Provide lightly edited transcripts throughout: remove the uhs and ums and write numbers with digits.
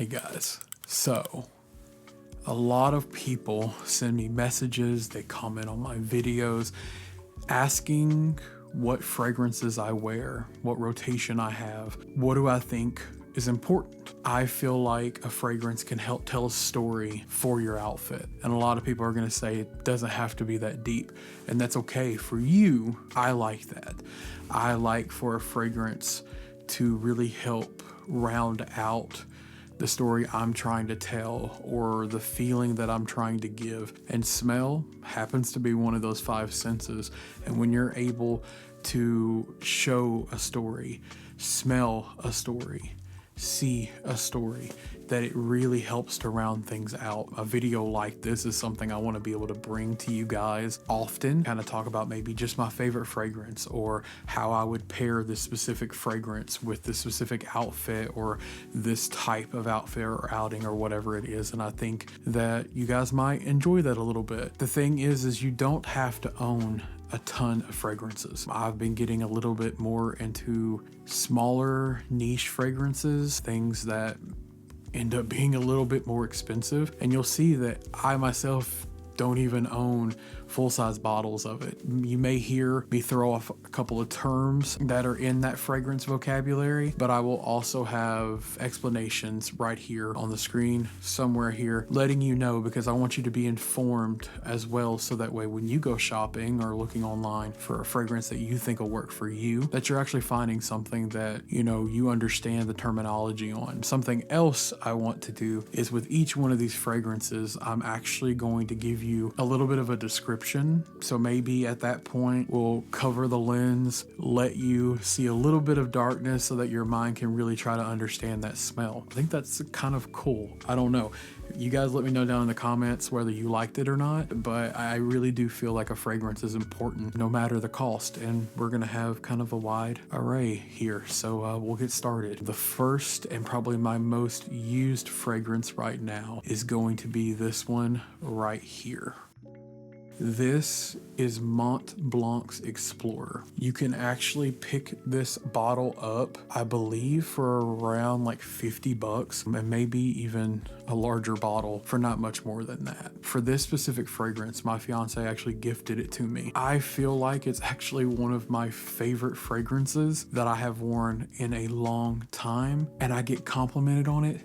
Hey guys, so a lot of people send me messages, they comment on my videos asking what fragrances I wear, what rotation I have, what do I think is important. I feel like a fragrance can help tell a story for your outfit. And a lot of people are gonna say it doesn't have to be that deep, and that's okay. For you, I like that. I like for a fragrance to really help round out the story I'm trying to tell or the feeling that I'm trying to give. And smell happens to be one of those five senses. And when you're able to show a story, smell a story, see a story, that it really helps to round things out. A video like this is something I want to be able to bring to you guys often, kind of talk about maybe just my favorite fragrance or how I would pair this specific fragrance with this specific outfit or this type of outfit or outing or whatever it is. And I think that you guys might enjoy that a little bit. The thing is you don't have to own a ton of fragrances. I've been getting a little bit more into smaller niche fragrances, things that end up being a little bit more expensive. And you'll see that I myself don't even own full-size bottles of it. You may hear me throw off a couple of terms that are in that fragrance vocabulary, but I will also have explanations right here on the screen somewhere here letting you know, because I want you to be informed as well, so that way when you go shopping or looking online for a fragrance that you think will work for you, that you're actually finding something that you understand the terminology on. Something else I want to do is with each one of these fragrances, I'm actually going to give you a little bit of a description. So maybe at that point we'll cover the lens, let you see a little bit of darkness so that your mind can really try to understand that smell. I think that's kind of cool. I don't know. You guys let me know down in the comments whether you liked it or not, but I really do feel like a fragrance is important no matter the cost, and we're gonna have kind of a wide array here. So we'll get started. The first and probably my most used fragrance right now is going to be this one right here. This is Mont Blanc's Explorer. You can actually pick this bottle up, I believe, for around like 50 bucks, and maybe even a larger bottle for not much more than that. For this specific fragrance, my fiance actually gifted it to me. I feel like it's actually one of my favorite fragrances that I have worn in a long time, and I get complimented on it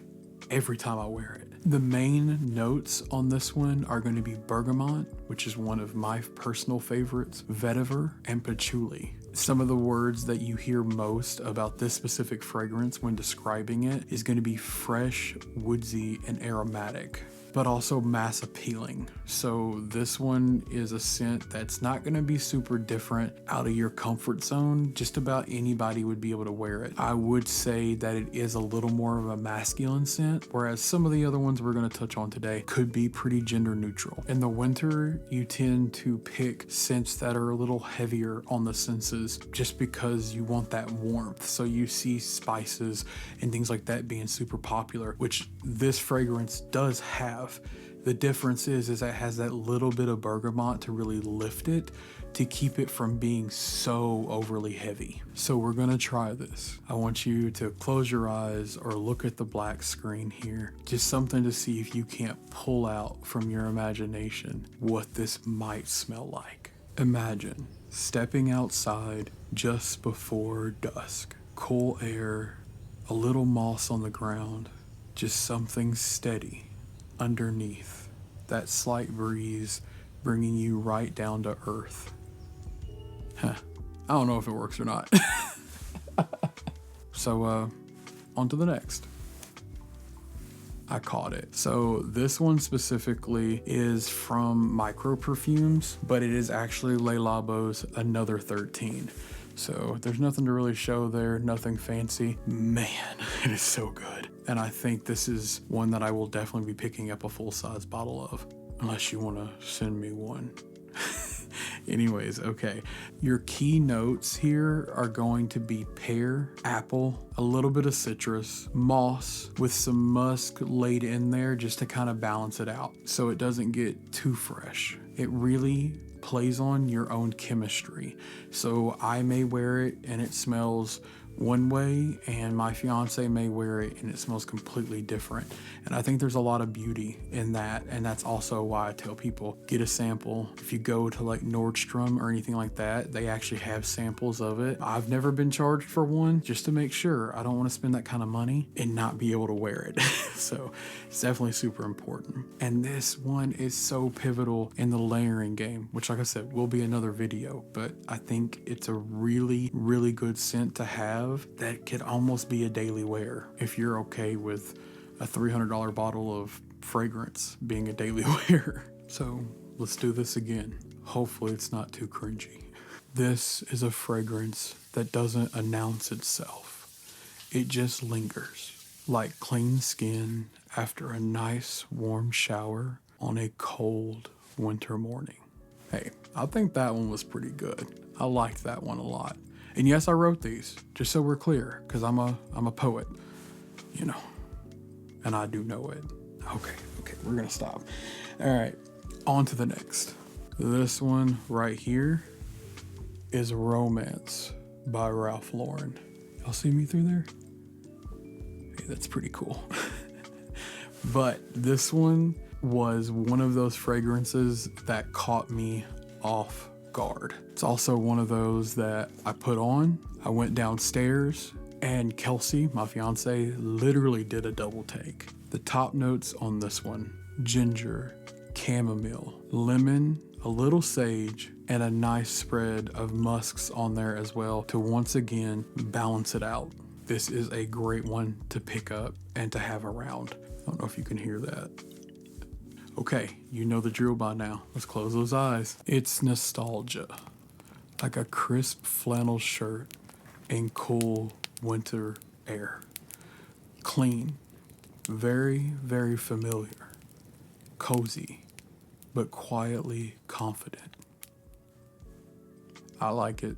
every time I wear it. The main notes on this one are going to be bergamot, which is one of my personal favorites, vetiver, and patchouli. Some of the words that you hear most about this specific fragrance when describing it is going to be fresh, woodsy, and aromatic, but also mass appealing. So this one is a scent that's not going to be super different out of your comfort zone. Just about anybody would be able to wear it. I would say that it is a little more of a masculine scent, whereas some of the other ones we're going to touch on today could be pretty gender neutral. In the winter, you tend to pick scents that are a little heavier on the senses just because you want that warmth. So you see spices and things like that being super popular, which this fragrance does have. The difference is it has that little bit of bergamot to really lift it, to keep it from being so overly heavy. So we're gonna try this. I want you to close your eyes or look at the black screen here. Just something to see if you can't pull out from your imagination what this might smell like. Imagine stepping outside just before dusk. Cool air, a little moss on the ground, just something steady underneath, that slight breeze bringing you right down to earth. I don't know if it works or not. So on to the next. I caught it. So this one specifically is from Micro Perfumes, but it is actually Le Labo's Another 13. So there's nothing to really show there, nothing fancy. Man, it is so good. And I think this is one that I will definitely be picking up a full-size bottle of, unless you want to send me one. Anyways, okay. Your key notes here are going to be pear, apple, a little bit of citrus, moss with some musk laid in there just to kind of balance it out so it doesn't get too fresh. It really plays on your own chemistry. So I may wear it and it smells one way and my fiance may wear it and it smells completely different. And I think there's a lot of beauty in that. And that's also why I tell people, get a sample. If you go to like Nordstrom or anything like that, they actually have samples of it. I've never been charged for one, just to make sure. I don't want to spend that kind of money and not be able to wear it. So it's definitely super important. And this one is so pivotal in the layering game, which, like I said, will be another video, but I think it's a really, really good scent to have that could almost be a daily wear if you're okay with a $300 bottle of fragrance being a daily wear. So let's do this again. Hopefully it's not too cringy. This is a fragrance that doesn't announce itself. It just lingers like clean skin after a nice warm shower on a cold winter morning. Hey, I think that one was pretty good. I liked that one a lot. And yes, I wrote these, just so we're clear, because I'm a poet, you know, and I do know it. Okay, we're gonna stop. All right, on to the next. This one right here is Romance by Ralph Lauren. Y'all see me through there? Hey, that's pretty cool. But this one was one of those fragrances that caught me off guard. It's also one of those that I put on, I went downstairs, and Kelsey, my fiance, literally did a double take. The top notes on this one: ginger, chamomile, lemon, a little sage, and a nice spread of musks on there as well to once again balance it out. This is a great one to pick up and to have around. I don't know if you can hear that. Okay, you know the drill by now. Let's close those eyes. It's nostalgia. Like a crisp flannel shirt in cool winter air. Clean. Very, very familiar. Cozy, but quietly confident. I like it.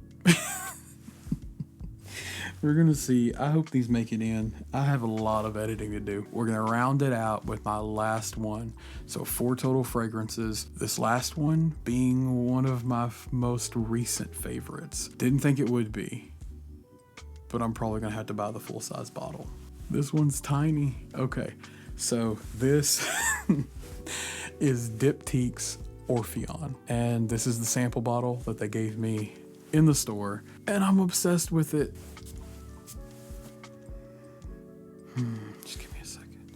We're gonna see. I hope these make it in. I have a lot of editing to do. We're gonna round it out with my last one. So 4 total fragrances. This last one being one of my most recent favorites. Didn't think it would be, but I'm probably gonna have to buy the full-size bottle. This one's tiny. Okay, so this is Diptyque's Orphéon, and this is the sample bottle that they gave me in the store, and I'm obsessed with it. Just give me a second.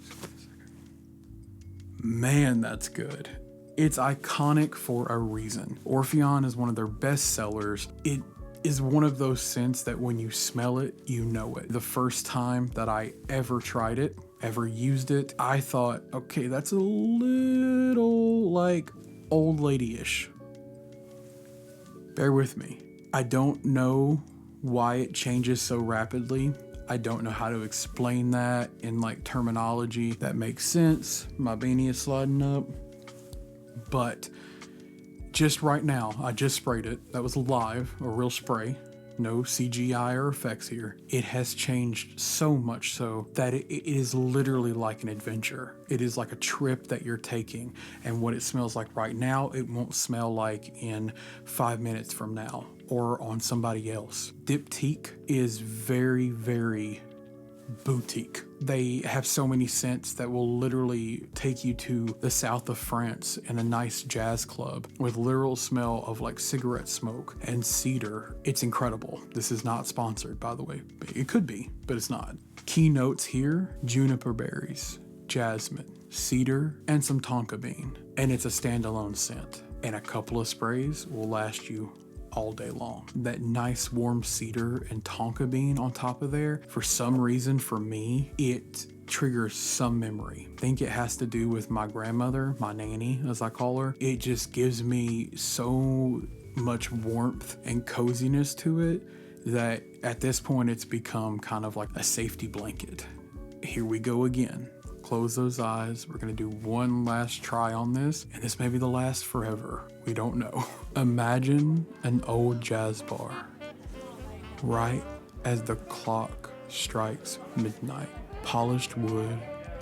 Man, that's good. It's iconic for a reason. Orpheon is one of their best sellers. It is one of those scents that when you smell it, you know it. The first time that I ever tried it, ever used it, I thought, okay, that's a little like old lady-ish. Bear with me. I don't know why it changes so rapidly. I don't know how to explain that in like terminology that makes sense. My beanie is sliding up. But just right now, I just sprayed it. That was live, a real spray. No CGI or effects here. It has changed so much so that it is literally like an adventure. It is like a trip that you're taking. And what it smells like right now, it won't smell like in 5 minutes from now or on somebody else. Diptyque is very, very boutique. They have so many scents that will literally take you to the south of France in a nice jazz club with literal smell of like cigarette smoke and cedar. It's incredible. This is not sponsored, by the way. It could be, but it's not. Key notes here: juniper berries, jasmine, cedar, and some tonka bean. And it's a standalone scent. And a couple of sprays will last you all day long. That nice warm cedar and tonka bean on top of there, for some reason for me, it triggers some memory. I think it has to do with my grandmother, my nanny as I call her. It just gives me so much warmth and coziness to it that at this point it's become kind of like a safety blanket. Here we go again. Close those eyes. We're gonna do one last try on this, and this may be the last forever. We don't know. Imagine an old jazz bar right as the clock strikes midnight. Polished wood,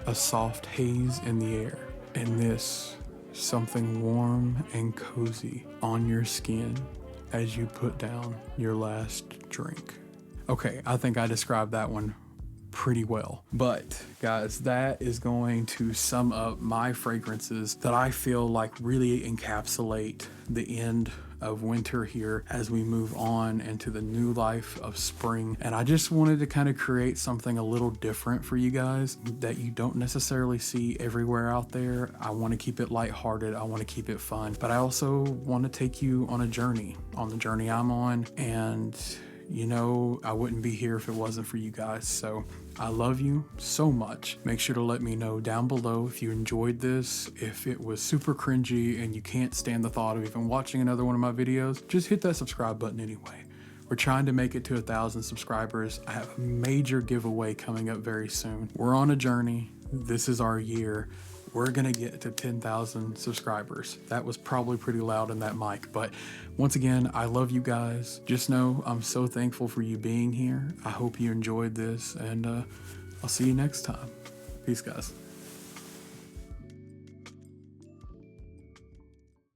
a soft haze in the air, and this, something warm and cozy on your skin as you put down your last drink. Okay, I think I described that one pretty well. But guys, that is going to sum up my fragrances that I feel like really encapsulate the end of winter here as we move on into the new life of spring. And I just wanted to kind of create something a little different for you guys that you don't necessarily see everywhere out there. I want to keep it lighthearted. I want to keep it fun, but I also want to take you on a journey, on the journey I'm on. And you know, I wouldn't be here if it wasn't for you guys. So I love you so much. Make sure to let me know down below if you enjoyed this, if it was super cringy and you can't stand the thought of even watching another one of my videos. Just hit that subscribe button anyway. We're trying to make it to 1,000 subscribers. I have a major giveaway coming up very soon. We're on a journey. This is our year. We're gonna get to 10,000 subscribers. That was probably pretty loud in that mic, but once again, I love you guys. Just know I'm so thankful for you being here. I hope you enjoyed this, and I'll see you next time. Peace, guys.